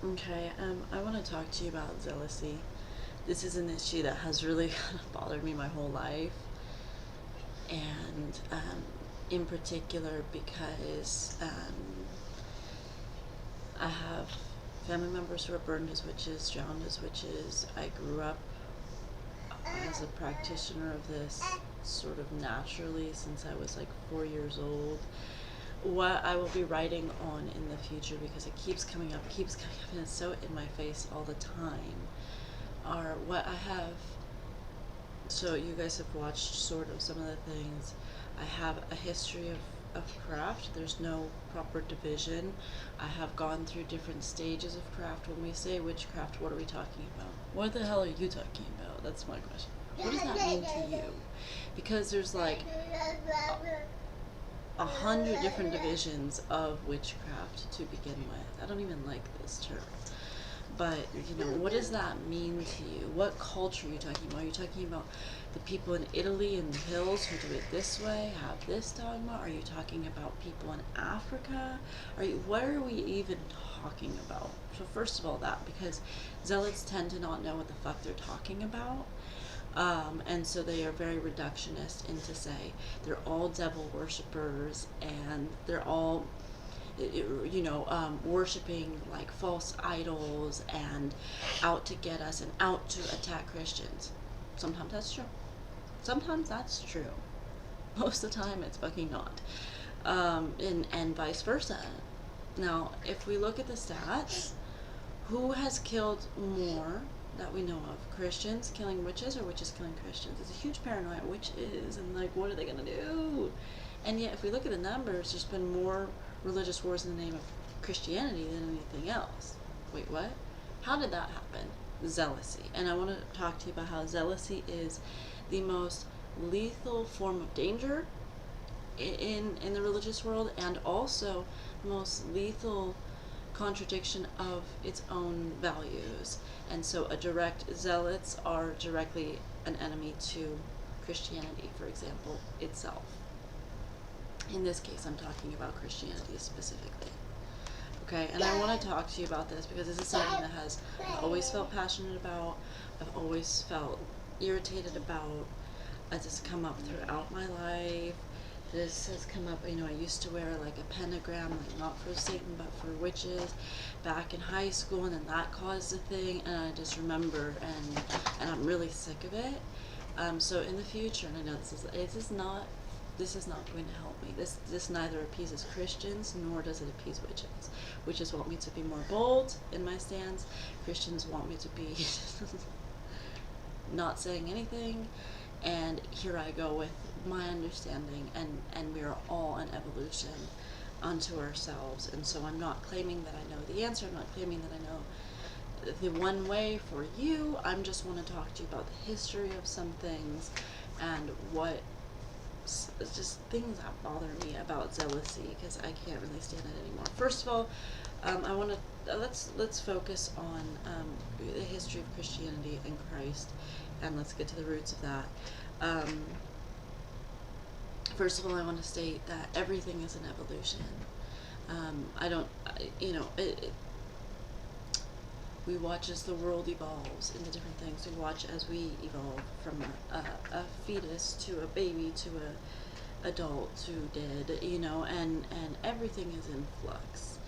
Okay, I want to talk to you about jealousy. This is an issue that has really kind of bothered me my whole life, and in particular because I have family members who are burned as witches, drowned as witches. I grew up as a practitioner of this sort of naturally since I was like 4 years old. What I will be writing on in the future, because it keeps coming up, and it's so in my face all the time, are what I have. So you guys have watched sort of some of the things. I have a history of craft. There's no proper division. I have gone through different stages of craft. When we say witchcraft, what are we talking about? What the hell are you talking about? That's my question. What does that mean to you? Because there's like 100 different divisions of witchcraft to begin with. I don't even like this term. But, what does that mean to you? What culture are you talking about? Are you talking about the people in Italy in the hills who do it this way, have this dogma? Are you talking about people in Africa? What are we even talking about? So first of all that, because zealots tend to not know what the fuck they're talking about. And so they are very reductionist into say they're all devil worshippers and they're all worshiping like false idols and out to get us and out to attack Christians. Sometimes that's true. Sometimes that's true. Most of the time it's fucking not. And vice versa. Now, if we look at the stats, who has killed more that we know of? Christians killing witches or witches killing Christians? It's a huge paranoia. Witches, and like, what are they gonna do? And yet, if we look at the numbers, there's been more religious wars in the name of Christianity than anything else. Wait, what? How did that happen? Zealousy. And I want to talk to you about how zealousy is the most lethal form of danger in the religious world, and also the most lethal contradiction of its own values. And so zealots are directly an enemy to Christianity, for example, itself. In this case, I'm talking about Christianity specifically. Okay, and I want to talk to you about this because this is something that I've always felt passionate about, I've always felt irritated about. It's just come up throughout my life. This has come up, I used to wear like a pentagram, like not for Satan but for witches, back in high school, and then that caused a thing, and I just remember, and I'm really sick of it. So in the future, and I know this is not going to help me. This neither appeases Christians nor does it appease witches. Witches want me to be more bold in my stance. Christians want me to be not saying anything. And here I go with my understanding, and we are all an evolution unto ourselves. And so I'm not claiming that I know the answer. I'm not claiming that I know the one way for you. I'm just want to talk to you about the history of some things and what just things that bother me about zealousy, because I can't really stand it anymore. First of all, I want to let's focus on the history of Christianity and Christ, and let's get to the roots of that. First of all, I want to state that everything is an evolution. I don't, you know, we watch as the world evolves into different things. We watch as we evolve from a fetus to a baby to a adult to dead, and everything is in flux.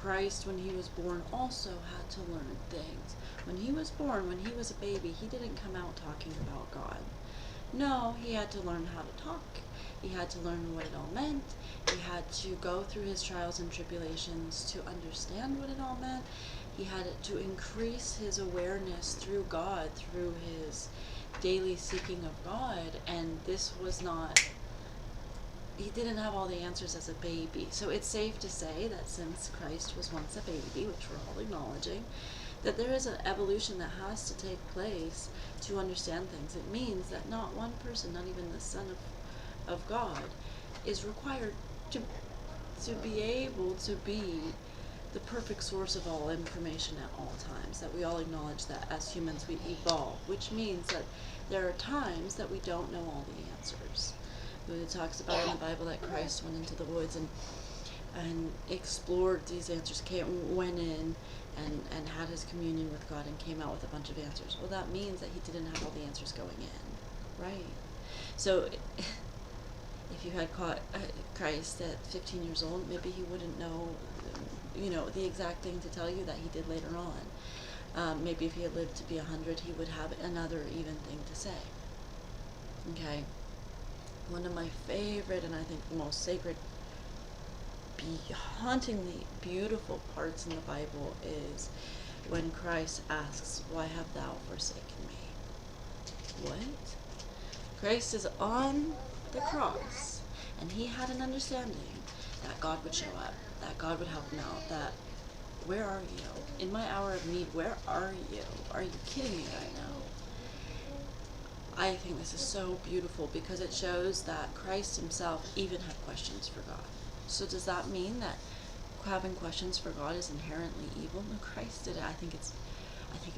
Christ, when he was born, also had to learn things. When he was born, when he was a baby, he didn't come out talking about God. No, he had to learn how to talk. He had to learn what it all meant. He had to go through his trials and tribulations to understand what it all meant. He had to increase his awareness through God, through his daily seeking of God, and this was not, he didn't have all the answers as a baby. So it's safe to say that since Christ was once a baby, which we're all acknowledging, that there is an evolution that has to take place to understand things. It means that not one person, not even the Son of God, is required to be able to be the perfect source of all information at all times, that we all acknowledge that as humans we evolve, which means that there are times that we don't know all the answers. It talks about in the Bible that Christ went into the woods and and explored these answers, went in and had his communion with God and came out with a bunch of answers. Well, that means that he didn't have all the answers going in, right? So if you had caught Christ at 15 years old, maybe he wouldn't know, the exact thing to tell you that he did later on. Maybe if he had lived to be 100, he would have another even thing to say. Okay? One of my favorite and I think most sacred, hauntingly beautiful parts in the Bible is when Christ asks, "Why have thou forsaken me?" What? Christ is on the cross, and he had an understanding that God would show up, that God would help him out, that, where are you? In my hour of need, where are you? Are you kidding me right now? I think this is so beautiful because it shows that Christ himself even had questions for God. So does that mean that having questions for God is inherently evil? No, Christ did it. I think it's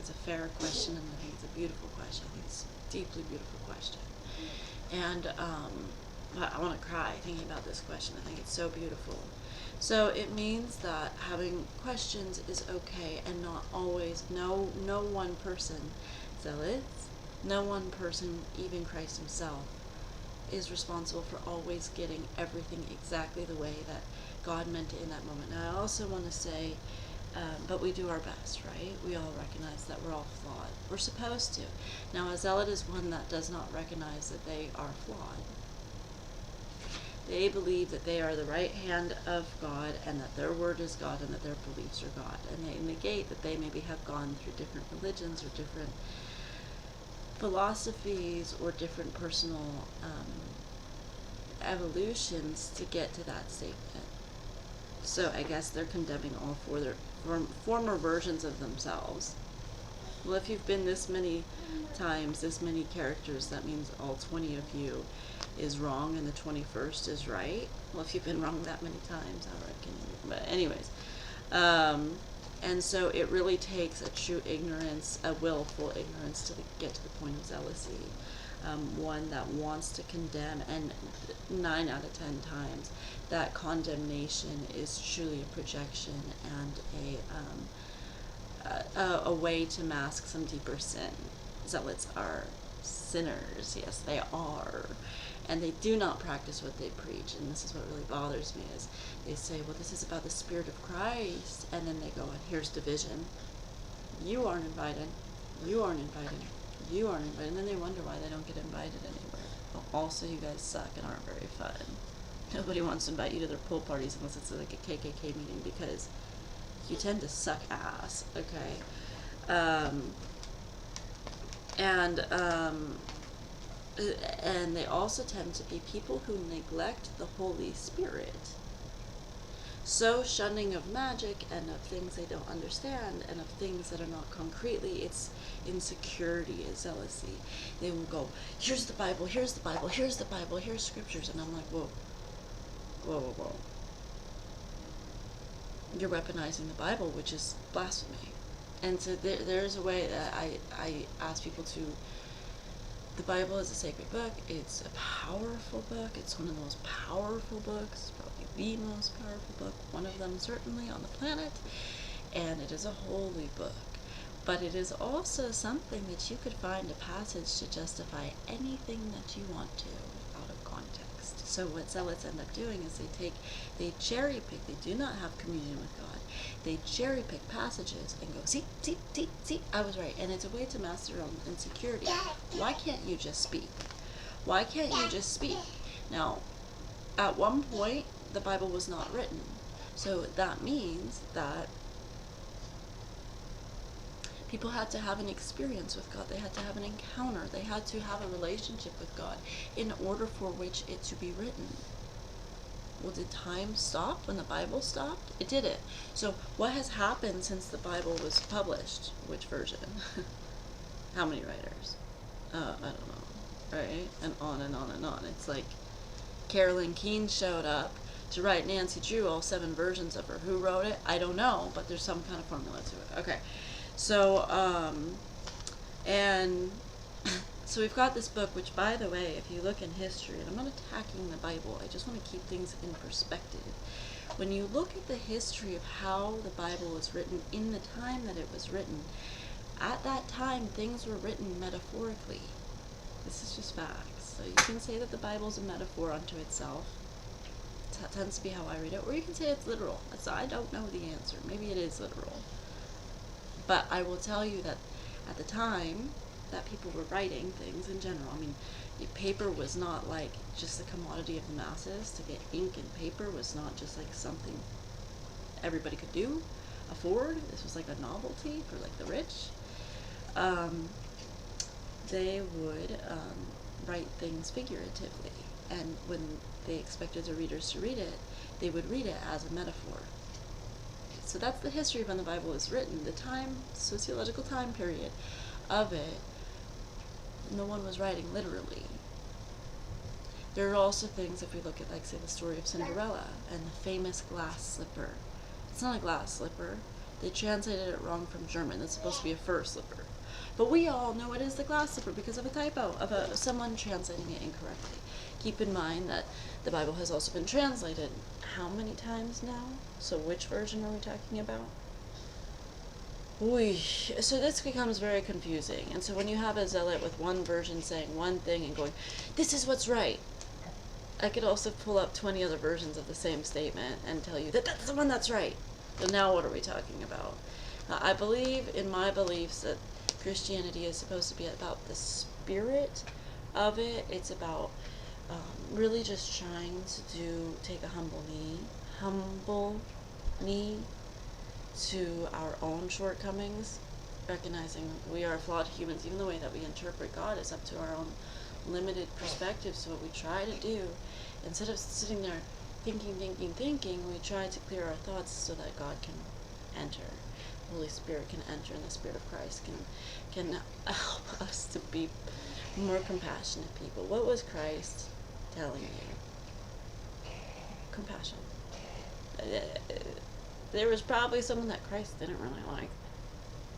a fair question, and I think it's a beautiful question. I think it's a deeply beautiful question. And I want to cry thinking about this question. I think it's so beautiful. So it means that having questions is okay, and not always, no one person, zealous, no one person, even Christ himself, is responsible for always getting everything exactly the way that God meant it in that moment. Now, I also want to say, but we do our best, right? We all recognize that we're all flawed. We're supposed to. Now, a zealot is one that does not recognize that they are flawed. They believe that they are the right hand of God, and that their word is God, and that their beliefs are God. And they negate that they maybe have gone through different religions or different philosophies or different personal evolutions to get to that statement. So I guess they're condemning all for their former versions of themselves. Well, if you've been this many times, this many characters, that means all 20 of you is wrong and the 21st is right. Well, if you've been wrong that many times, I reckon. But anyways, and so it really takes a true ignorance, a willful ignorance, to get to the point of zealousy. One that wants to condemn, and 9 out of 10 times, that condemnation is truly a projection and a way to mask some deeper sin. Zealots are sinners, yes, they are. And they do not practice what they preach, and this is what really bothers me, is they say, well, this is about the Spirit of Christ, and then they go, and here's division. You aren't invited. You aren't invited. You aren't invited. And then they wonder why they don't get invited anywhere. Well, also, you guys suck and aren't very fun. Nobody wants to invite you to their pool parties unless it's like a KKK meeting, because you tend to suck ass, okay? And they also tend to be people who neglect the Holy Spirit. So shunning of magic and of things they don't understand and of things that are not concretely, it's insecurity, it's zealousy. They will go, here's the Bible, here's the Bible, here's the Bible, here's scriptures, and I'm like, whoa, whoa, whoa, whoa. You're weaponizing the Bible, which is blasphemy. And so there's a way that I ask people to. The Bible is a sacred book. It's a powerful book. It's one of the most powerful books, probably the most powerful book, one of them certainly on the planet. And it is a holy book. But it is also something that you could find a passage to justify anything that you want to out of context. So what zealots end up doing is they cherry pick. They do not have communion with God. They cherry pick passages and go, see, I was right. And it's a way to mask their own insecurity. Why can't you just speak? Why can't you just speak? Now, at one point, the Bible was not written. So that means that people had to have an experience with God. They had to have an encounter. They had to have a relationship with God in order for which it to be written. Well, did time stop when the Bible stopped? It didn't. So what has happened since the Bible was published? Which version? How many writers? I don't know. Right? And on and on and on. It's like Carolyn Keene showed up to write Nancy Drew, all 7 versions of her. Who wrote it? I don't know, but there's some kind of formula to it. Okay. So, and so we've got this book, which, by the way, if you look in history, and I'm not attacking the Bible, I just want to keep things in perspective. when you look at the history of how the Bible was written in the time that it was written, at that time things were written metaphorically. This is just facts. So you can say that the Bible's a metaphor unto itself. That tends to be how I read it. Or you can say it's literal. So I don't know the answer. Maybe it is literal. But I will tell you that at the time that people were writing things in general, I mean, paper was not like just the commodity of the masses. To get ink and paper was not just like something everybody could afford. This was like a novelty for like the rich. They would write things figuratively, and when they expected the readers to read it, they would read it as a metaphor. So that's the history of when the Bible was written. The time, sociological time period of it, no one was writing literally. There are also things, if we look at, like, say, the story of Cinderella and the famous glass slipper. It's not a glass slipper. They translated it wrong from German. It's supposed to be a fur slipper. But we all know it is the glass slipper because of a typo, of someone translating it incorrectly. Keep in mind that the Bible has also been translated how many times now? So which version are we talking about? So this becomes very confusing. And so when you have a zealot with one version saying one thing and going, this is what's right, I could also pull up 20 other versions of the same statement and tell you that that's the one that's right. So now what are we talking about? I believe in my beliefs that Christianity is supposed to be about the spirit of it. It's about really just trying to take a humble knee to our own shortcomings, recognizing we are flawed humans. Even the way that we interpret God is up to our own limited perspective. So what we try to do, instead of sitting there thinking, we try to clear our thoughts so that God can enter. The Holy Spirit can enter, and the Spirit of Christ can help us to be more compassionate people. What was Christ telling you? Compassion. There was probably someone that Christ didn't really like.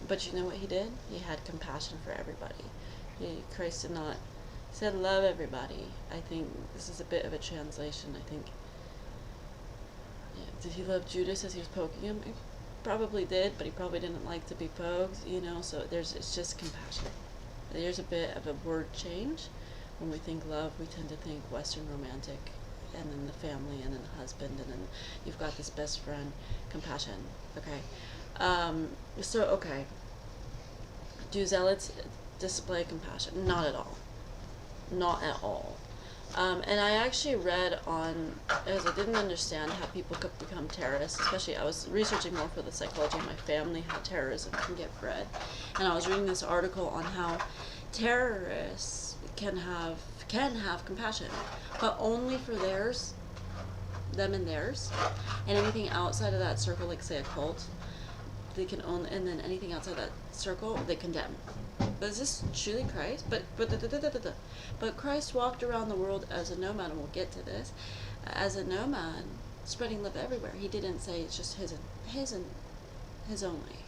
But you know what he did? He had compassion for everybody. Christ did not, he said love everybody. I think this is a bit of a translation. I think, did he love Judas as he was poking him? He probably did, but he probably didn't like to be poked, so it's just compassion. There's a bit of a word change. When we think love, we tend to think Western romantic, and then the family, and then the husband, and then you've got this best friend. Compassion. Okay. Okay. Do zealots display compassion? Not at all. Not at all. And I actually read on, as I didn't understand how people could become terrorists, especially I was researching more for the psychology of my family, how terrorism can get bred. And I was reading this article on how terrorists can have compassion, but only for them and theirs, and anything outside of that circle, like say a cult, they can own, and then anything outside that circle, they condemn. But is this truly Christ? But Christ walked around the world as a nomad, and we'll get to this, as a nomad, spreading love everywhere. He didn't say it's just his only.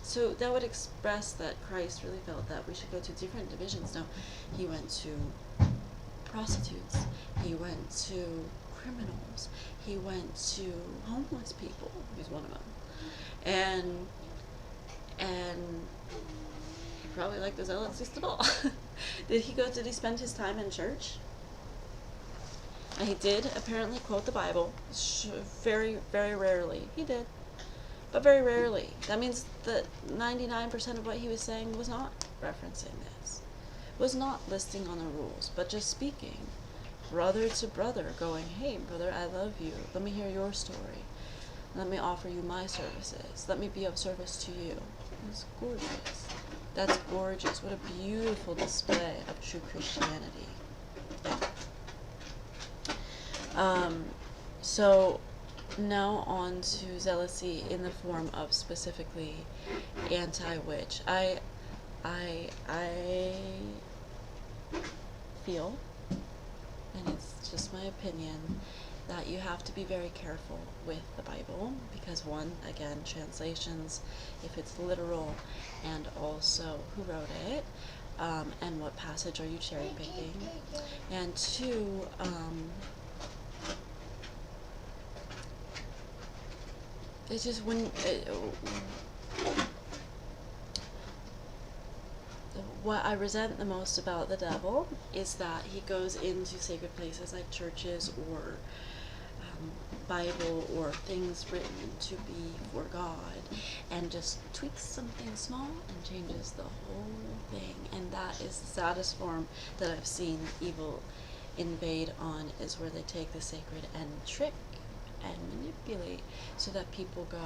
So that would express that Christ really felt that we should go to different divisions. Now, he went to prostitutes, he went to criminals, he went to homeless people. He's one of them. And he probably liked the zealots least of all. Did he spend his time in church? And he did apparently quote the Bible, very, very rarely. He did. But very rarely. That means that 99% of what he was saying was not referencing this. Was not listing on the rules, but just speaking. Brother to brother, going, hey, brother, I love you. Let me hear your story. Let me offer you my services. Let me be of service to you. It's gorgeous. That's gorgeous. What a beautiful display of true Christianity. So now on to zealousy in the form of specifically anti-witch. I feel, and it's just my opinion, that you have to be very careful with the Bible because one, again, translations, if it's literal, and also who wrote it, and what passage are you cherry picking, and two, It's just what I resent the most about the devil is that he goes into sacred places like churches or Bible or things written to be for God and just tweaks something small and changes the whole thing. And that is the saddest form that I've seen evil invade on, is where they take the sacred and trick and manipulate so that people go,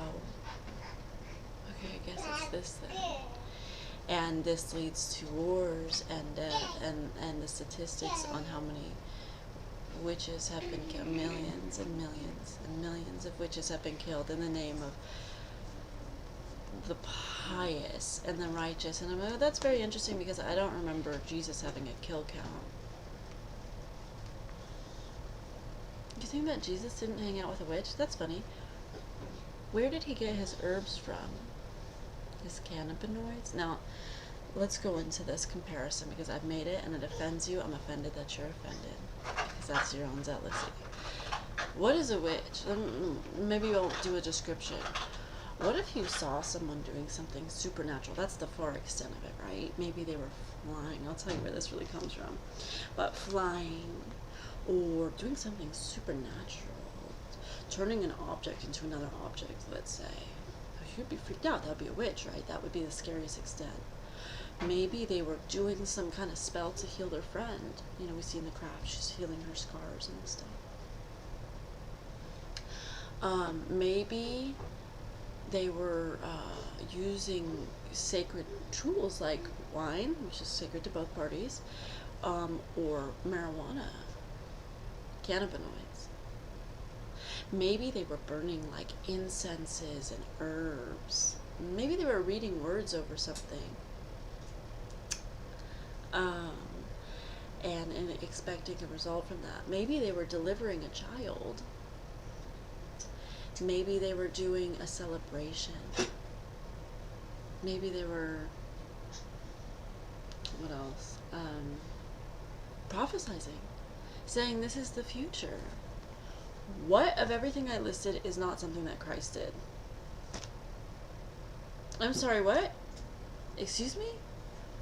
okay, I guess it's this then. And this leads to wars and death, and the statistics on how many witches have been killed, millions and millions and millions of witches have been killed in the name of the pious and the righteous. And I'm like, oh, that's very interesting, because I don't remember Jesus having a kill count. Do you think that Jesus didn't hang out with a witch? That's funny. Where did he get his herbs from? His cannabinoids? Now, let's go into this comparison, because I've made it and it offends you. I'm offended that you're offended, because that's your own zealousy. What is a witch? Maybe we'll do a description. What if you saw someone doing something supernatural? That's the far extent of it, right? Maybe they were flying. I'll tell you where this really comes from. But flying, or doing something supernatural, turning an object into another object, let's say. You'd be freaked out. That would be a witch, right? That would be the scariest extent. Maybe they were doing some kind of spell to heal their friend. You know, we see in the craft, she's healing her scars and stuff. Maybe they were using sacred tools like wine, which is sacred to both parties, or marijuana, cannabinoids. Maybe they were burning like incenses and herbs. Maybe they were reading words over something. And expecting a result from that. Maybe they were delivering a child. Maybe they were doing a celebration. Maybe they were, what else? Prophesizing, saying this is the future. What of everything I listed is not something that Christ did? I'm sorry, what? Excuse me?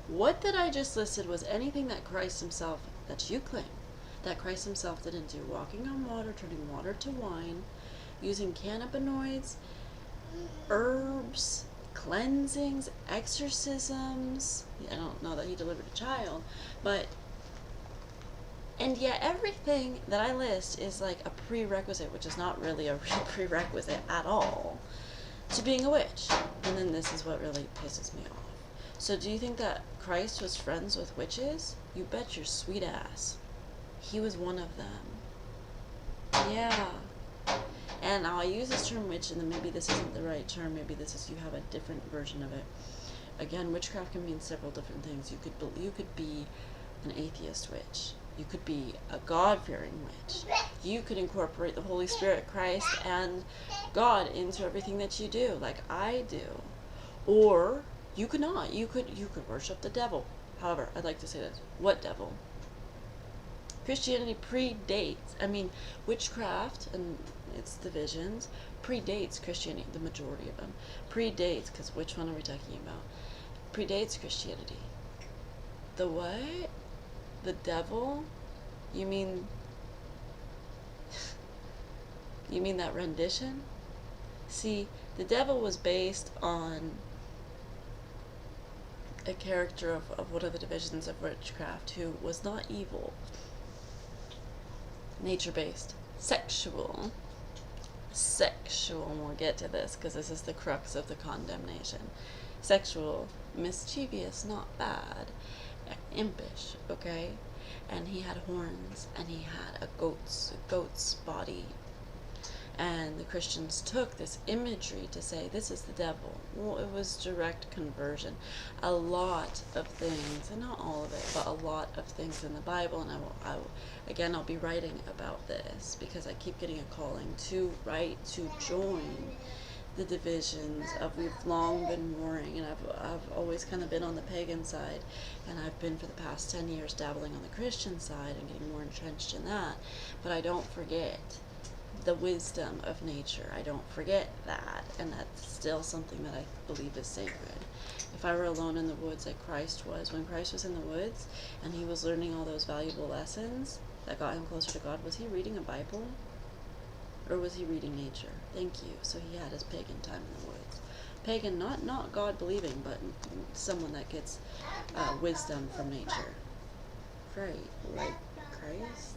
What that I just listed was anything that Christ himself, that you claim, that Christ himself didn't do. Walking on water, turning water to wine, using cannabinoids, herbs, cleansings, exorcisms. I don't know that he delivered a child, but, and yet everything that I list is like a prerequisite, which is not really a real prerequisite at all, to being a witch. And then this is what really pisses me off. So do you think that Christ was friends with witches? You bet your sweet ass. He was one of them. Yeah. And now I use this term witch, and then maybe this isn't the right term. Maybe this is, you have a different version of it. Again, witchcraft can mean several different things. You could be an atheist witch. You could be a God-fearing witch. You could incorporate the Holy Spirit, Christ, and God into everything that you do, like I do. Or you could not. You could worship the devil. However, I'd like to say this. What devil? Christianity predates, witchcraft and its divisions predates Christianity, the majority of them. Predates, because which one are we talking about? Predates Christianity. The what? The devil? You mean that rendition? See, the devil was based on a character of one of the divisions of witchcraft who was not evil. Nature-based. Sexual. We'll get to this because this is the crux of the condemnation. Sexual, mischievous, not bad, impish, okay? And he had horns, and he had a goat's body. And the Christians took this imagery to say, this is the devil. Well, it was direct conversion. A lot of things, and not all of it, but a lot of things in the Bible, and I'll be writing about this, because I keep getting a calling to write, to join the divisions of, we've long been warring, and I've always kind of been on the pagan side, and I've been for the past 10 years dabbling on the Christian side and getting more entrenched in that, but I don't forget the wisdom of nature. I don't forget that, and that's still something that I believe is sacred. If I were alone in the woods like Christ was, when Christ was in the woods and he was learning all those valuable lessons that got him closer to God, was he reading a Bible? Or was he reading nature? Thank you. So he had his pagan time in the woods. Pagan, not God believing, but someone that gets wisdom from nature. Right, like Christ.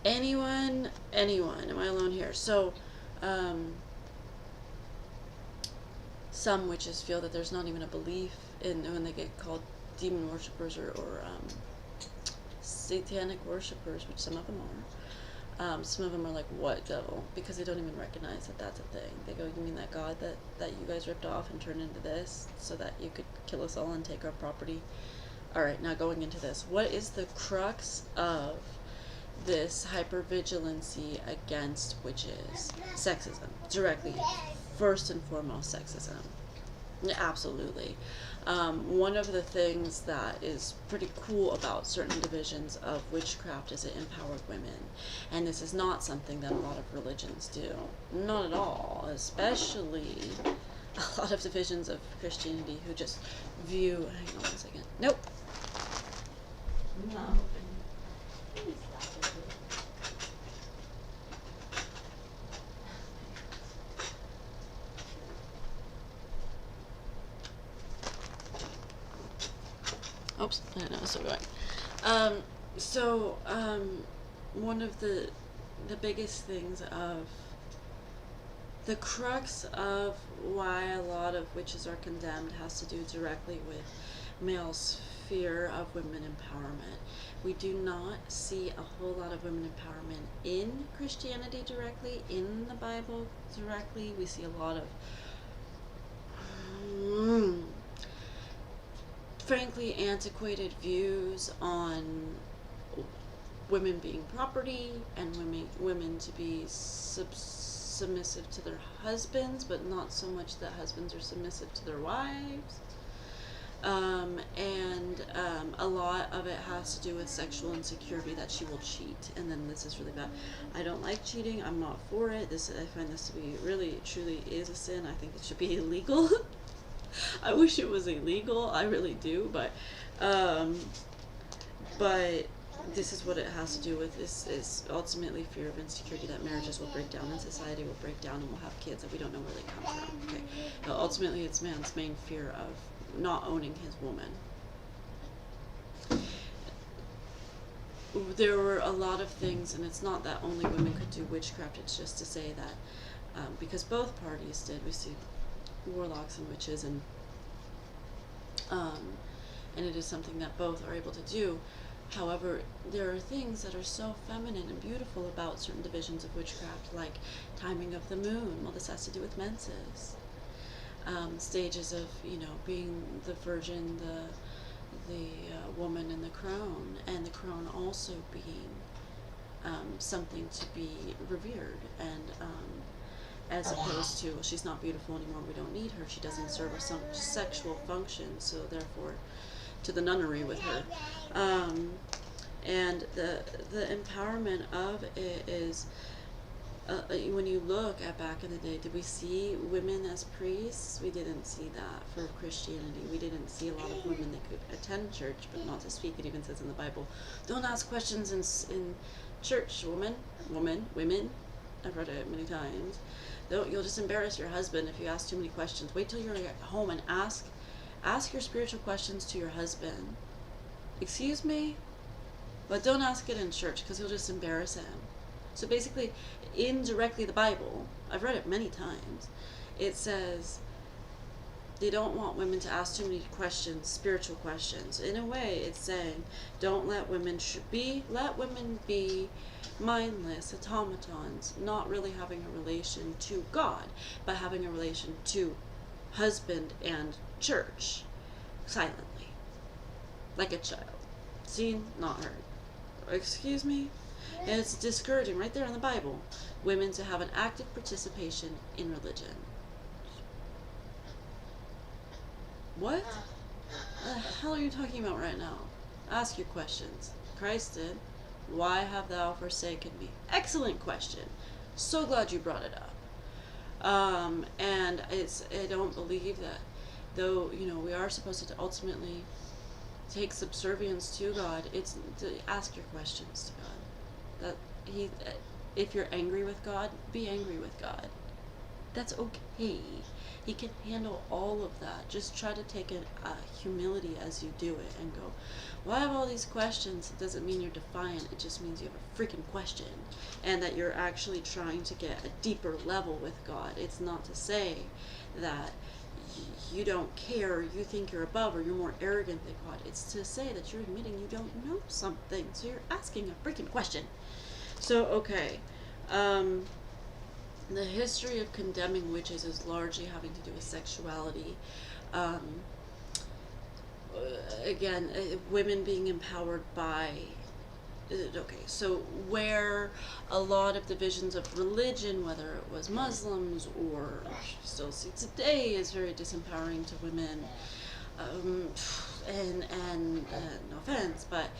Anyone, am I alone here? So, some witches feel that there's not even a belief in when they get called demon worshippers or satanic worshippers, which some of them are. Some of them are like, what devil? Because they don't even recognize that that's a thing. They go, you mean that God that you guys ripped off and turned into this so that you could kill us all and take our property? Alright, now going into this. What is the crux of this hypervigilancy against witches? Sexism. Directly. First and foremost, sexism. Absolutely. One of the things that is pretty cool about certain divisions of witchcraft is it empowered women. And this is not something that a lot of religions do. Not at all. Especially a lot of divisions of Christianity who just view... Hang on one second. Nope. No. Oops, I didn't know I was still going. One of the biggest things of the crux of why a lot of witches are condemned has to do directly with males' fear of women empowerment. We do not see a whole lot of women empowerment in Christianity directly, in the Bible directly. We see a lot of frankly antiquated views on women being property and women to be submissive to their husbands, but not so much that husbands are submissive to their wives. A lot of it has to do with sexual insecurity, that she will cheat, and then this is really bad. I don't like cheating. I'm not for it. I find this to be really, truly is a sin. I think it should be illegal. I wish it was illegal. I really do, but this is what it has to do with. Is ultimately fear of insecurity, that marriages will break down and society will break down and we'll have kids that we don't know where they come from. Okay, ultimately it's man's main fear of not owning his woman. There were a lot of things, and it's not that only women could do witchcraft, it's just to say that because both parties did. We see warlocks and witches, and it is something that both are able to do. However, there are things that are so feminine and beautiful about certain divisions of witchcraft, like timing of the moon. Well, this has to do with menses. Stages of, being the virgin, the woman in the crone, and the crone also being something to be revered, and as opposed to, well, she's not beautiful anymore, we don't need her, she doesn't serve a sexual function, so therefore to the nunnery with her. And the empowerment of it is, when you look at back in the day, did we see women as priests? We didn't see that for Christianity. We didn't see a lot of women that could attend church, but not to speak. It even says in the Bible, don't ask questions in church, women. I've read it many times. You'll just embarrass your husband if you ask too many questions. Wait till you're at home and ask your spiritual questions to your husband. Excuse me? But don't ask it in church, because you'll just embarrass him. So basically, indirectly, the Bible, I've read it many times, it says they don't want women to ask too many questions, spiritual questions. In a way, it's saying, don't let women let women be mindless automatons, not really having a relation to God, but having a relation to husband and church, silently, like a child, seen, not heard. Excuse me? And it's discouraging right there in the Bible, women to have an active participation in religion. What the hell are you talking about right now? Ask your questions. Christ did. Why have thou forsaken me? Excellent question. So glad you brought it up. And I don't believe that, though, we are supposed to ultimately take subservience to God, it's to ask your questions to God. If you're angry with God, be angry with God. That's okay. He can handle all of that. Just try to take humility as you do it and go, well, I have all these questions. It doesn't mean you're defiant. It just means you have a freaking question. And that you're actually trying to get a deeper level with God. It's not to say that you don't care, you think you're above, or you're more arrogant than God. It's to say that you're admitting you don't know something. So you're asking a freaking question. So, okay. The history of condemning witches is largely having to do with sexuality. Um, Women being empowered by. Okay, so where a lot of divisions of religion, whether it was Muslims or still see today, is very disempowering to women. And no offense, but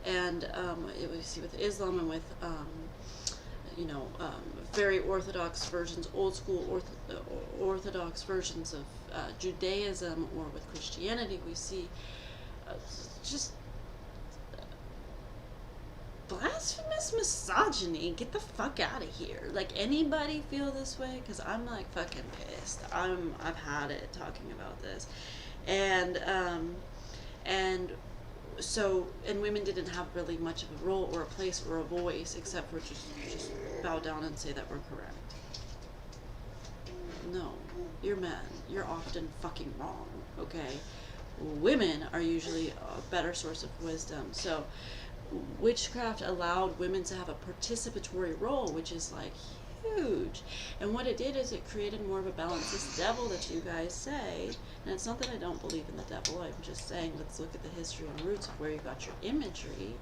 we see with Islam and with very orthodox versions, old school orthodox versions of Judaism, or with Christianity, we see just blasphemous misogyny. Get the fuck out of here. Like, anybody feel this way? Because I'm like fucking pissed. I've had it talking about this, and so, and women didn't have really much of a role or a place or a voice, except for just bow down and say that we're correct. No, you're men. You're often fucking wrong, okay? Women are usually a better source of wisdom. So, witchcraft allowed women to have a participatory role, which is like huge. And what it did is it created more of a balance. This devil that you guys say, and it's not that I don't believe in the devil, I'm just saying let's look at the history and roots of where you got your imagery,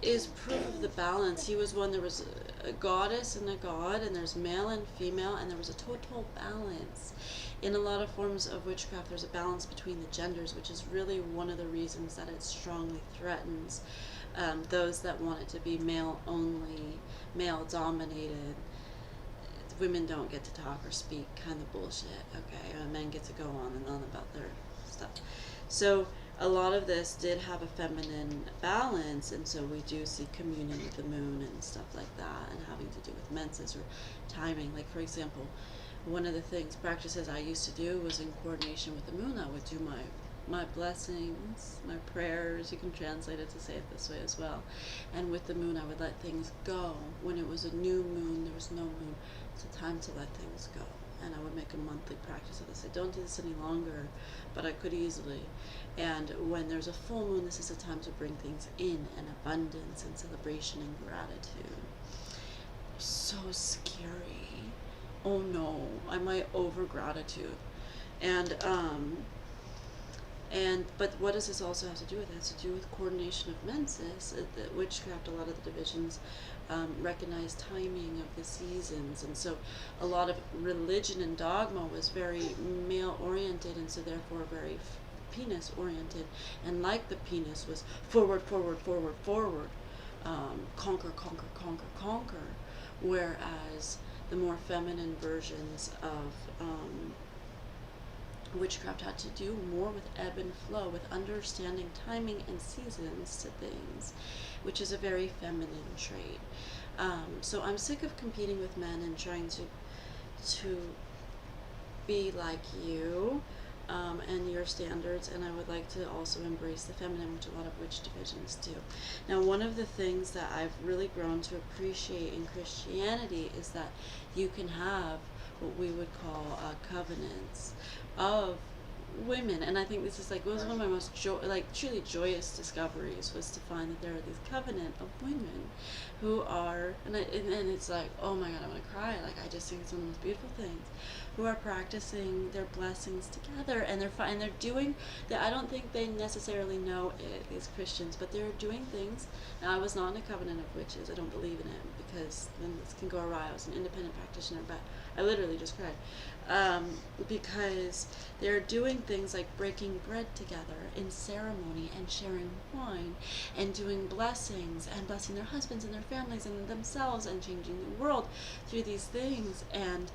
is proof of the balance. He was one, there was a goddess and a god, and there's male and female, and there was a total balance. In a lot of forms of witchcraft, there's a balance between the genders, which is really one of the reasons that it strongly threatens those that want it to be male only, male dominated. Women don't get to talk or speak, kind of bullshit, okay? Men get to go on and on about their stuff. So a lot of this did have a feminine balance, and so we do see communion with the moon and stuff like that, and having to do with menses or timing. Like, for example, one of the practices I used to do was in coordination with the moon. I would do my blessings, my prayers, you can translate it to say it this way as well. And with the moon, I would let things go. When it was a new moon, there was no moon. It's a time to let things go. And I would make a monthly practice of this. I don't do this any longer, but I could easily. And when there's a full moon, this is a time to bring things in abundance and celebration and gratitude. So scary. Oh no, I might over gratitude. But what does this also have to do with? It has to do with coordination of menses. The witchcraft, a lot of the divisions recognize timing of the seasons, and so a lot of religion and dogma was very male-oriented, and so therefore very penis-oriented. And like the penis was forward, forward, forward, forward, conquer, conquer, conquer, conquer, whereas the more feminine versions of witchcraft had to do more with ebb and flow, with understanding timing and seasons to things, which is a very feminine trait. So I'm sick of competing with men and trying to be like you and your standards, and I would like to also embrace the feminine, which a lot of witch divisions do. Now, one of the things that I've really grown to appreciate in Christianity is that you can have what we would call covenants of women, and I think this is was one of my most truly joyous discoveries, was to find that there are these covenant of women who are, and it's like, oh my god, I'm gonna cry. I just think it's one of the most beautiful things, who are practicing their blessings together, and they're doing that. I don't think they necessarily know it, these Christians, but they're doing things. Now, I was not in a covenant of witches. I don't believe in it, because then this can go awry. I was an independent practitioner, but I literally just cried. because they're doing things like breaking bread together in ceremony and sharing wine and doing blessings and blessing their husbands and their families and themselves and changing the world through these things, and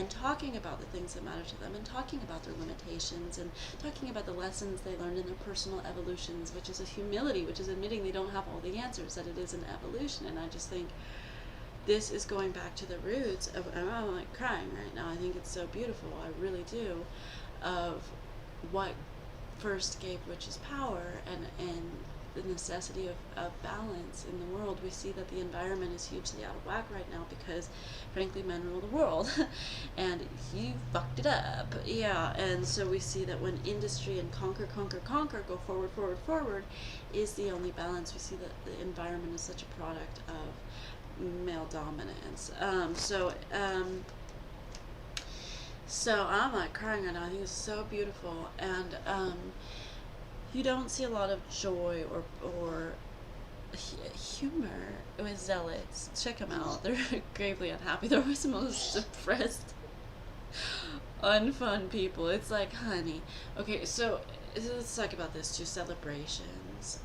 talking about the things that matter to them, and talking about their limitations, and talking about the lessons they learned in their personal evolutions, which is a humility, which is admitting they don't have all the answers, that it is an evolution. And I just think this is going back to the roots of, and I'm like crying right now, I think it's so beautiful, I really do, of what first gave witches power, and the necessity of balance in the world. We see that the environment is hugely out of whack right now because, frankly, men rule the world, and you fucked it up. Yeah, and so we see that when industry and conquer, go forward, forward, forward, is the only balance. We see that the environment is such a product of male dominance. So I'm like crying right now. I think it's so beautiful, and you don't see a lot of joy or humor with zealots. Check them out. They're gravely unhappy. They're always the most depressed, unfun people. It's like, honey. Okay, so let's talk about this too. Celebrations.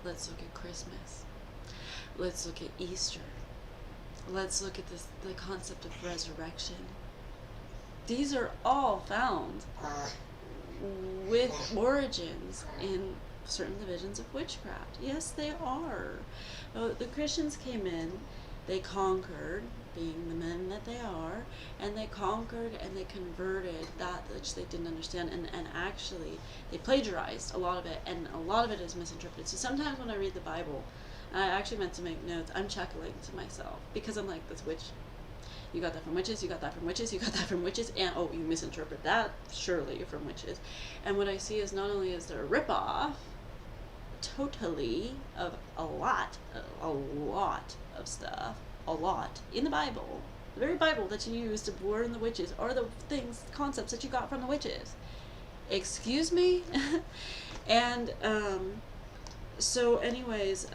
Let's look at Christmas. Let's look at Easter. Let's look at the concept of resurrection. These are all found with origins in certain divisions of witchcraft. Yes, they are. The Christians came in, they conquered, being the men that they are, and they conquered and they converted that which they didn't understand, and actually they plagiarized a lot of it, and a lot of it is misinterpreted. So sometimes when I read the Bible, I actually meant to make notes, I'm chuckling to myself, because I'm like, this witch, you got that from witches, you got that from witches, you got that from witches, and oh, you misinterpret that, surely from witches. And what I see is not only is there a ripoff, totally, of a lot of stuff, a lot, in the Bible, the very Bible that you use to warn the witches, are the things, concepts that you got from the witches. Excuse me? And, so anyways,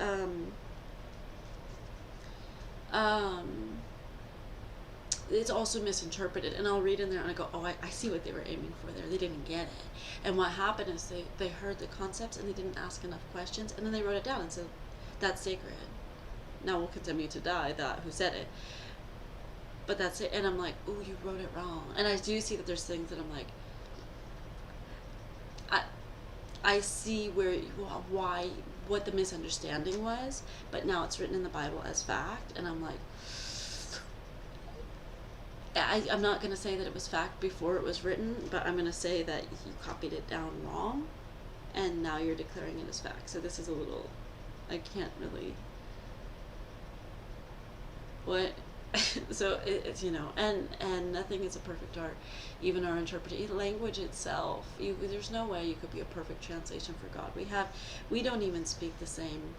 it's also misinterpreted, and I'll read in there and I go, oh, I see what they were aiming for there. They didn't get it. And what happened is they heard the concepts and they didn't ask enough questions, and then they wrote it down and said, that's sacred. Now we'll condemn you to die, that who said it. But that's it. And I'm like, ooh, you wrote it wrong. And I do see that there's things that I'm like, I see what the misunderstanding was, but now it's written in the Bible as fact, and I'm like, I'm not going to say that it was fact before it was written, but I'm going to say that you copied it down wrong, and now you're declaring it as fact. So this is a little, I can't really, what, so it's, and nothing is a perfect art, even our interpretation, language itself, there's no way you could be a perfect translation for God. We don't even speak the same,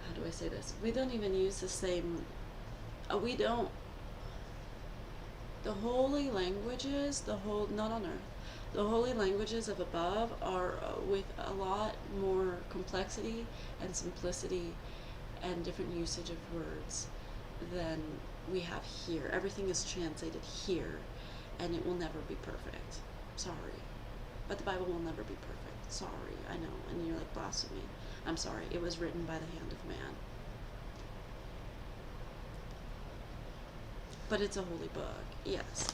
how do I say this, we don't even use the same, the holy languages, not on earth, the holy languages of above are with a lot more complexity and simplicity and different usage of words than we have here. Everything is translated here, and it will never be perfect. Sorry. But the Bible will never be perfect. Sorry, I know. And you're like, blasphemy. I'm sorry. It was written by the hand of man. But it's a holy book, yes.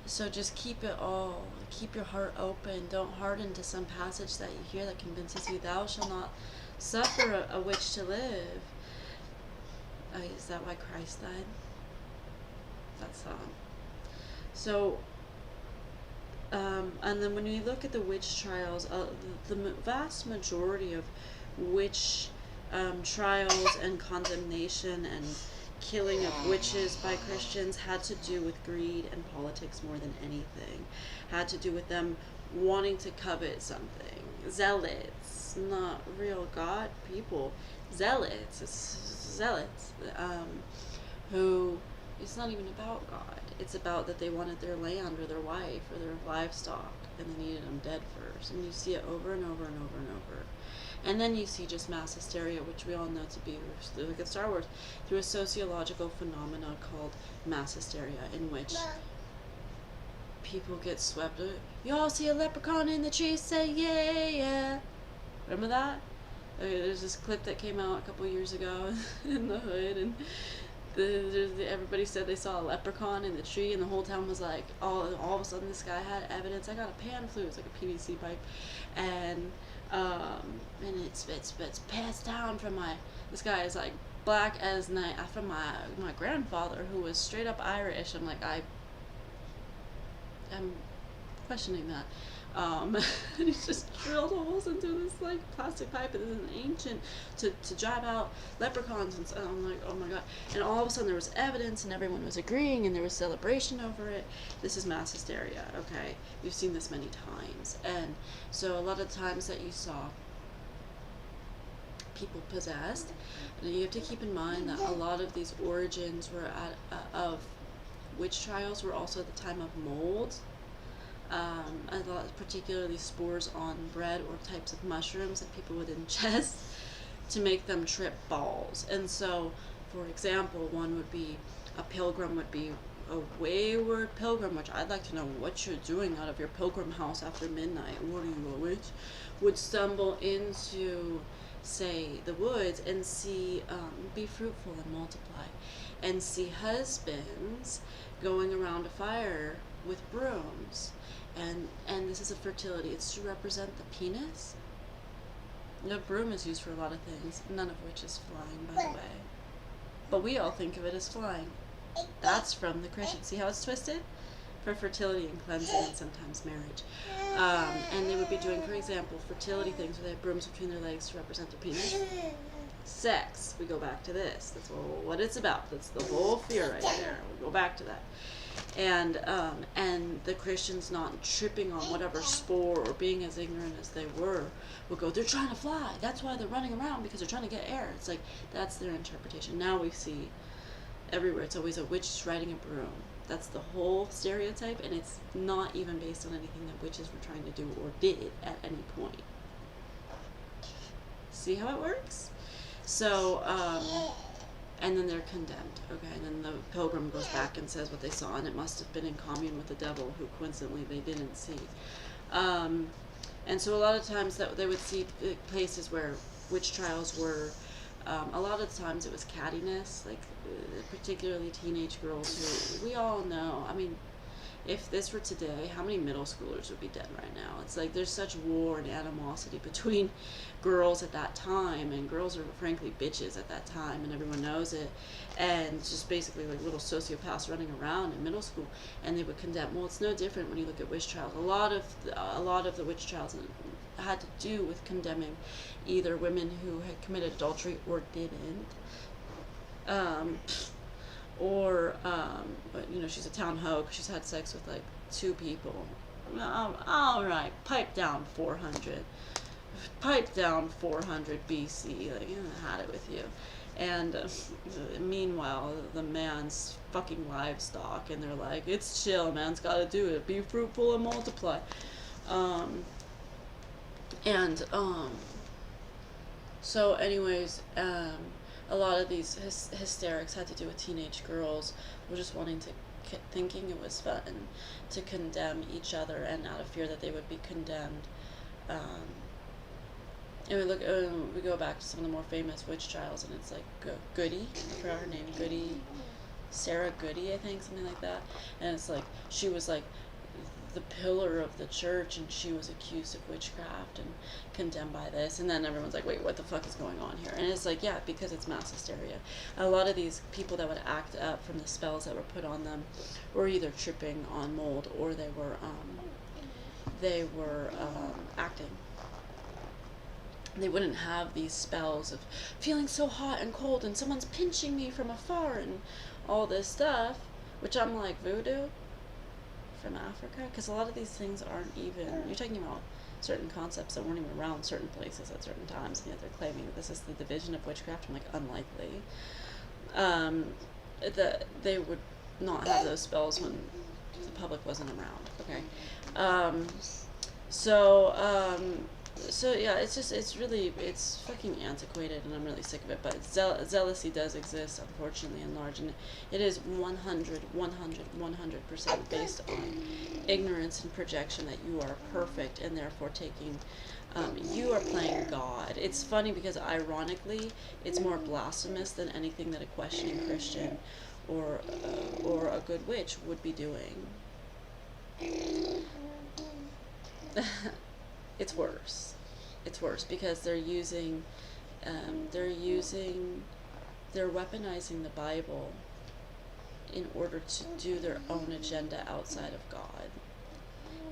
So just keep your heart open. Don't harden to some passage that you hear that convinces you, thou shalt not suffer a witch to live. Is that why Christ died? That's so. And then when you look at the witch trials, the vast majority of witch trials and condemnation and killing of witches by Christians had to do with greed and politics more than anything. Had to do with them wanting to covet something. Zealots, not real God people. Zealots, who, it's not even about God. It's about that they wanted their land or their wife or their livestock, and they needed them dead first. And you see it over and over and over and over. And then you see just mass hysteria, which we all know to be, like in Star Wars, through a sociological phenomenon called mass hysteria, in which people get swept. You all see a leprechaun in the tree, say yeah, yeah. Remember that? There's this clip that came out a couple years ago in the hood, and everybody said they saw a leprechaun in the tree, and the whole town was like, all of a sudden this guy had evidence. I got a pan flute, it's like a PVC pipe, and it's passed down from this guy is like black as night, from my grandfather, who was straight up Irish. I'm like, I'm questioning that. And he's just drilled holes into this like plastic pipe that is an ancient to drive out leprechauns, and I'm like, oh my god. And all of a sudden there was evidence and everyone was agreeing and there was celebration over it. This is mass hysteria, okay? You've seen this many times. And so a lot of times that you saw people possessed, and you have to keep in mind that a lot of these origins were of witch trials were also at the time of mold. A lot, particularly spores on bread or types of mushrooms that people would ingest to make them trip balls. And so, for example, one would be a pilgrim would be a wayward pilgrim, which I'd like to know what you're doing out of your pilgrim house after midnight. What are you, a witch? Would stumble into, say, the woods and see, be fruitful and multiply, and see husbands going around a fire with brooms. And this is a fertility. It's to represent the penis. The broom is used for a lot of things, none of which is flying, by the way. But we all think of it as flying. That's from the Christian. See how it's twisted? For fertility and cleansing and sometimes marriage. And they would be doing, for example, fertility things where they have brooms between their legs to represent their penis. Sex. We go back to this. That's what it's about. That's the whole fear right there. We go back to that. And the Christians not tripping on whatever spore or being as ignorant as they were would go, they're trying to fly. That's why they're running around, because they're trying to get air. It's like, that's their interpretation. Now we see everywhere, it's always a witch riding a broom. That's the whole stereotype, and it's not even based on anything that witches were trying to do or did at any point. See how it works? So, and then they're condemned, okay? And then the pilgrim goes back and says what they saw, and it must have been in commune with the devil, who coincidentally they didn't see. And so a lot of times that they would see places where witch trials were, a lot of times it was cattiness, like particularly teenage girls who we all know. I mean, if this were today, how many middle schoolers would be dead right now? It's like there's such war and animosity between girls at that time, and girls are frankly bitches at that time, and everyone knows it, and just basically like little sociopaths running around in middle school, and they would condemn. Well, it's no different when you look at witch trials. A lot of the witch trials had to do with condemning either women who had committed adultery or didn't. You know, she's a town hoe because she's had sex with like 2 people. All right, pipe down 400. Pipe down 400 BC. Like, I had it with you. And meanwhile, the man's fucking livestock, and they're like, it's chill, man's got to do it. Be fruitful and multiply. So anyways, a lot of these hysterics had to do with teenage girls who were just wanting to, thinking it was fun to condemn each other, and out of fear that they would be condemned. And we go back to some of the more famous witch trials, and it's like Goody, I forgot her name, Goody, Sarah Goody, I think, something like that. And it's like, she was like the pillar of the church, and she was accused of witchcraft and condemned by this, and then everyone's like, wait, what the fuck is going on here? And it's like, yeah, because it's mass hysteria. A lot of these people that would act up from the spells that were put on them were either tripping on mold, or they were acting. They wouldn't have these spells of feeling so hot and cold and someone's pinching me from afar and all this stuff, which I'm like, voodoo from Africa? Because a lot of these things aren't even, you're talking about certain concepts that weren't even around certain places at certain times, and yet they're claiming that this is the division of witchcraft. I'm like, unlikely. That they would not have those spells when the public wasn't around, okay? So yeah, it's fucking antiquated, and I'm really sick of it. But zealousy does exist, unfortunately, in large, and it is 100% based on ignorance and projection that you are perfect, and therefore taking, you are playing God. It's funny because ironically, it's more blasphemous than anything that a questioning Christian or a good witch would be doing. It's worse. It's worse because they're using, they're weaponizing the Bible in order to do their own agenda outside of God.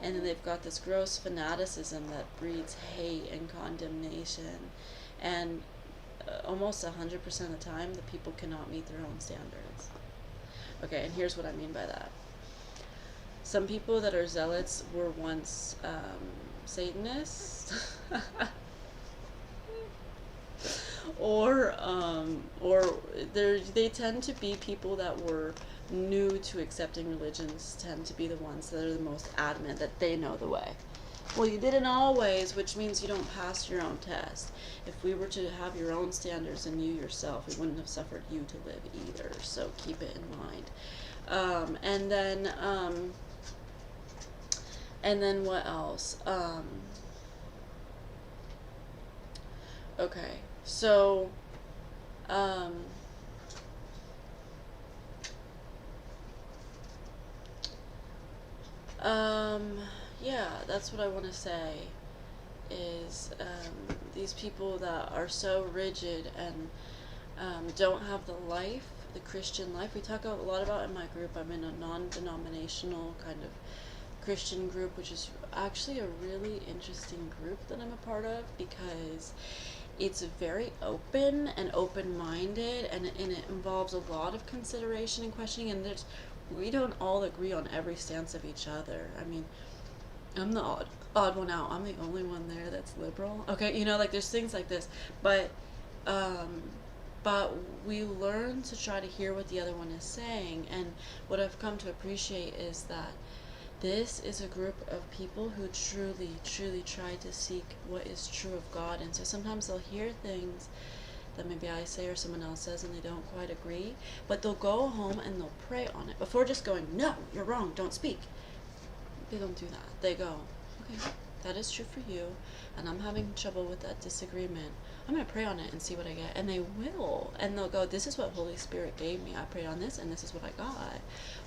And then they've got this gross fanaticism that breeds hate and condemnation. And almost 100% of the time, the people cannot meet their own standards. Okay, and here's what I mean by that. Some people that are zealots were once Satanists. or they tend to be people that were new to accepting religions, tend to be the ones that are the most adamant that they know the way. Well, you didn't always, which means you don't pass your own test. If we were to have your own standards and you yourself, we wouldn't have suffered you to live either. So keep it in mind. And then what else? Okay, so yeah, that's what I want to say is these people that are so rigid and don't have the life, the Christian life. We talk a lot about in my group. I'm in a non-denominational kind of Christian group, which is actually a really interesting group that I'm a part of because it's very open and open-minded, and it involves a lot of consideration and questioning, and we don't all agree on every stance of each other. I mean, I'm the odd one out. I'm the only one there that's liberal. Okay, you know, like there's things like this, but we learn to try to hear what the other one is saying, and what I've come to appreciate is that this is a group of people who truly try to seek what is true of God. And so sometimes they'll hear things that maybe I say or someone else says and they don't quite agree, but they'll go home and they'll pray on it before just going, no, you're wrong, don't speak. They don't do that. They go, okay, that is true for you, and I'm having trouble with that disagreement. I'm going to pray on it and see what I get. And they will. And they'll go, this is what Holy Spirit gave me. I prayed on this, and this is what I got.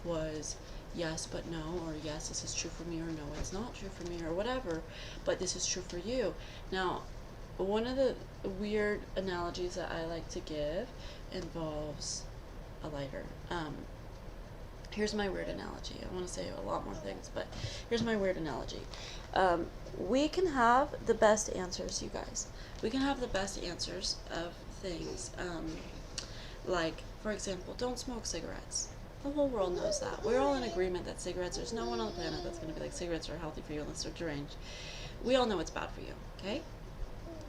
Was yes but no, or yes, this is true for me, or no, it's not true for me, or whatever, but this is true for you. Now, one of the weird analogies that I like to give involves a lighter. Here's my weird analogy. I want to say a lot more things, but here's my weird analogy. We can have the best answers, you guys. We can have the best answers of things. Like, for example, don't smoke cigarettes. The whole world knows that. We're all in agreement that cigarettes, there's no one on the planet that's going to be like, cigarettes are healthy for you unless they're deranged. We all know it's bad for you, okay?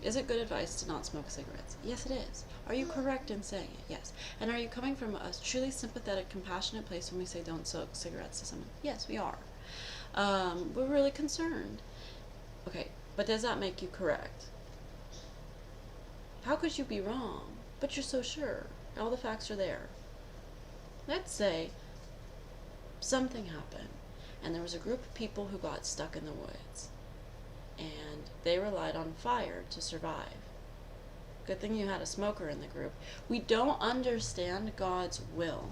Is it good advice to not smoke cigarettes? Yes, it is. Are you correct in saying it? Yes. And are you coming from a truly sympathetic, compassionate place when we say don't smoke cigarettes to someone? Yes, we are. We're really concerned. Okay, but does that make you correct? How could you be wrong? But you're so sure. All the facts are there. Let's say something happened and there was a group of people who got stuck in the woods and they relied on fire to survive. Good thing you had a smoker in the group. We don't understand God's will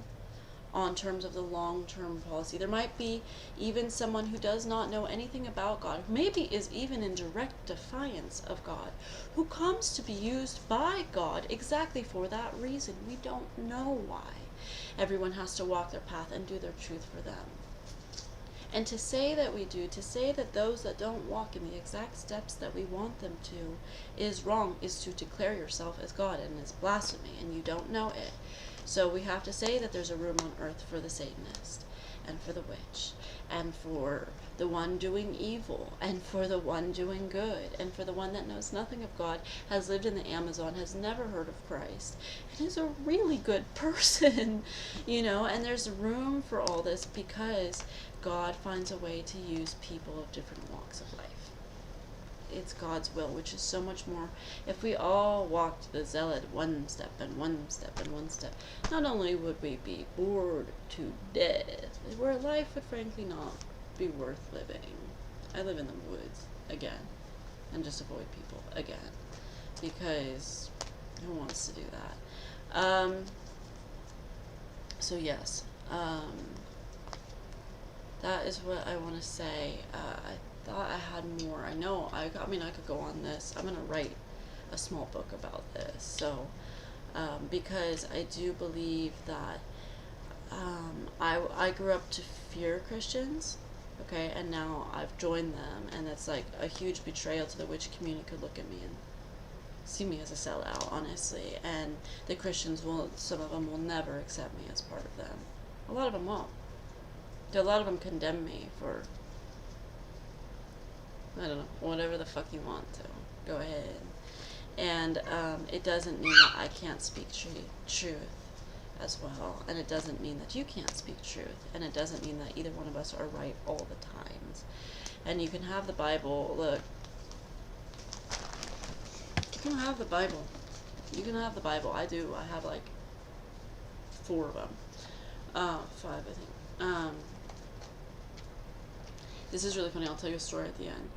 on terms of the long-term policy. There might be even someone who does not know anything about God, who maybe is even in direct defiance of God, who comes to be used by God exactly for that reason. We don't know why. Everyone has to walk their path and do their truth for them. And to say that we do, to say that those that don't walk in the exact steps that we want them to is wrong, is to declare yourself as God, and it's blasphemy, and you don't know it. So we have to say that there's a room on earth for the Satanist, and for the witch, and for the one doing evil, and for the one doing good, and for the one that knows nothing of God, has lived in the Amazon, has never heard of Christ, and is a really good person, and there's room for all this because God finds a way to use people of different walks of life. it's God's will, which is so much more. If we all walked the zealot one step and one step and one step, not only would we be bored to death, where life would frankly not be worth living. I live in the woods again, and just avoid people again, because who wants to do that? So yes, that is what I want to say. I thought I had more. I know, I mean, I could go on this. I'm going to write a small book about this. So, because I do believe that I grew up to fear Christians, okay, and now I've joined them, and it's like a huge betrayal to the witch community could look at me and see me as a sellout, honestly, and the Christians will, some of them will never accept me as part of them. A lot of them won't. A lot of them condemn me for, I don't know, whatever the fuck you want to. Go ahead. And it doesn't mean that I can't speak truth as well, and it doesn't mean that you can't speak truth, and it doesn't mean that either one of us are right all the times. And you can have the Bible, look, you can have the Bible. You can have the Bible. I do. I have like 4 of them. 5, I think. This is really funny. I'll tell you a story at the end.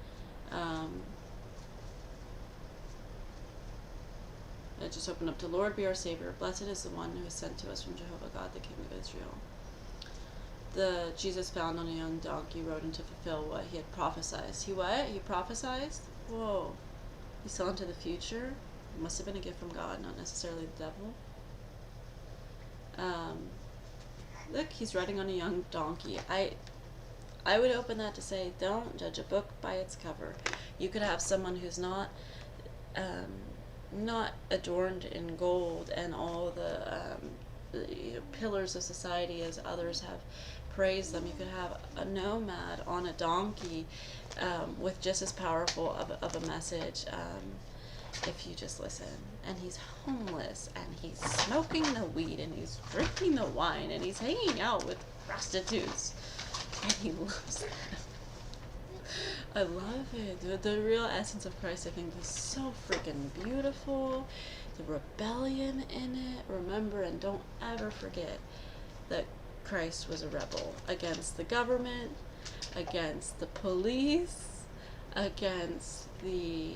I just opened up to Lord be our Savior. Blessed is the one who is sent to us from Jehovah God, the King of Israel. The Jesus found on a young donkey rode in to fulfill what he had prophesied. He what? He prophesied? Whoa. He saw into the future. It must have been a gift from God, not necessarily the devil. Look, he's riding on a young donkey. I would open that to say, don't judge a book by its cover. You could have someone who's not adorned in gold and all the pillars of society as others have praised them. You could have a nomad on a donkey with just as powerful of a message if you just listen. And he's homeless, and he's smoking the weed, and he's drinking the wine, and he's hanging out with prostitutes, and he loves them. I love it. The real essence of Christ, I think, is so freaking beautiful. The rebellion in it. Remember, and don't ever forget that Christ was a rebel against the government, against the police, against the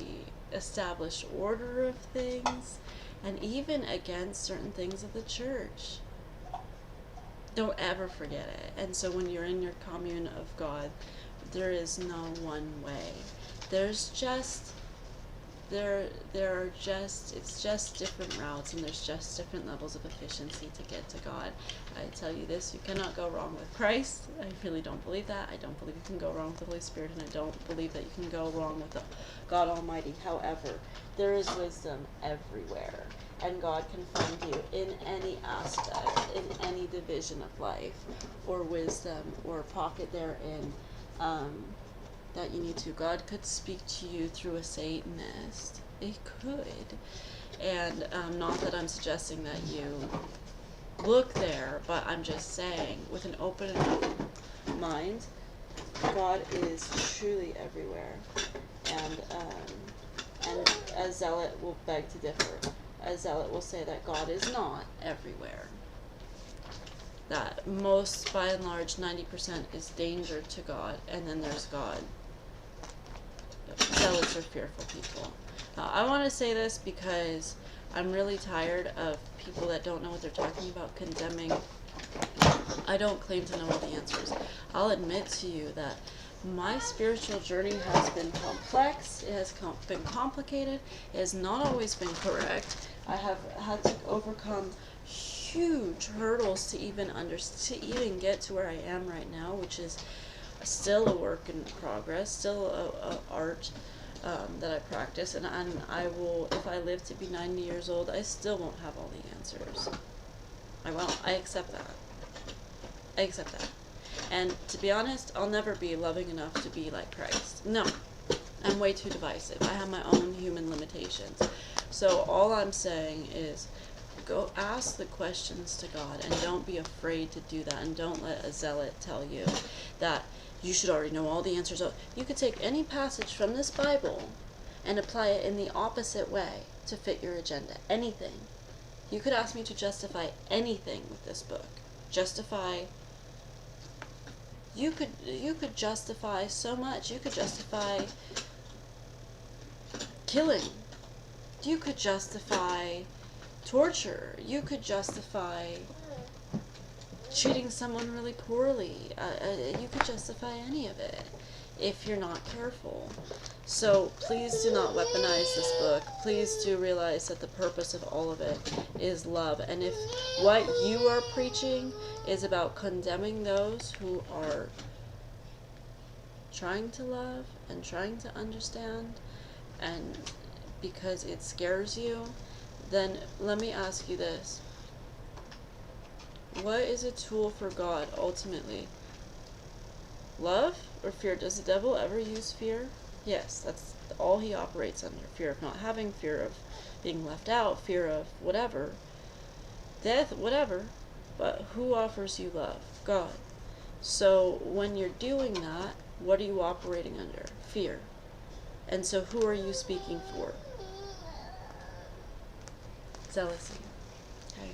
established order of things, and even against certain things of the church. Don't ever forget it. And so when you're in your commune of God, there is no one way. There's just it's just different routes, and there's just different levels of efficiency to get to God. I tell you this, you cannot go wrong with Christ. I really don't believe that. I don't believe you can go wrong with the Holy Spirit, and I don't believe that you can go wrong with the God Almighty. However, there is wisdom everywhere, and God can find you in any aspect, in any division of life, or wisdom, or pocket therein that you need to. God could speak to you through a Satanist. It could. And not that I'm suggesting that you look there, but I'm just saying, with an open enough mind, God is truly everywhere. And a zealot will beg to differ. A zealot will say that God is not everywhere. That most, by and large, 90% is danger to God, and then there's God. Zealots are fearful people. I want to say this because I'm really tired of people that don't know what they're talking about condemning. I don't claim to know all the answers. I'll admit to you that my spiritual journey has been complex. It has been complicated. It has not always been correct. I have had to overcome huge hurdles to even get to where I am right now, which is still a work in progress, still a art that I practice, and I will, if I live to be 90 years old, I still won't have all the answers. I won't. I accept that. I accept that. And to be honest, I'll never be loving enough to be like Christ. No. I'm way too divisive. I have my own human limitations. So all I'm saying is, go ask the questions to God, and don't be afraid to do that, and don't let a zealot tell you that you should already know all the answers. You could take any passage from this Bible and apply it in the opposite way to fit your agenda. Anything. You could ask me to justify anything with this book. You could justify so much. You could justify killing. You could justify torture. You could justify treating someone really poorly. You could justify any of it if you're not careful. So please do not weaponize this book. Please do realize that the purpose of all of it is love. And if what you are preaching is about condemning those who are trying to love and trying to understand, and because it scares you, then let me ask you this. What is a tool for God ultimately? Love or fear? Does the devil ever use fear? Yes, that's all he operates under. Fear of not having, fear of being left out, fear of whatever, death, whatever. But who offers you love? God. So when you're doing that, what are you operating under? Fear. And so who are you speaking for? Zealousy. Okay.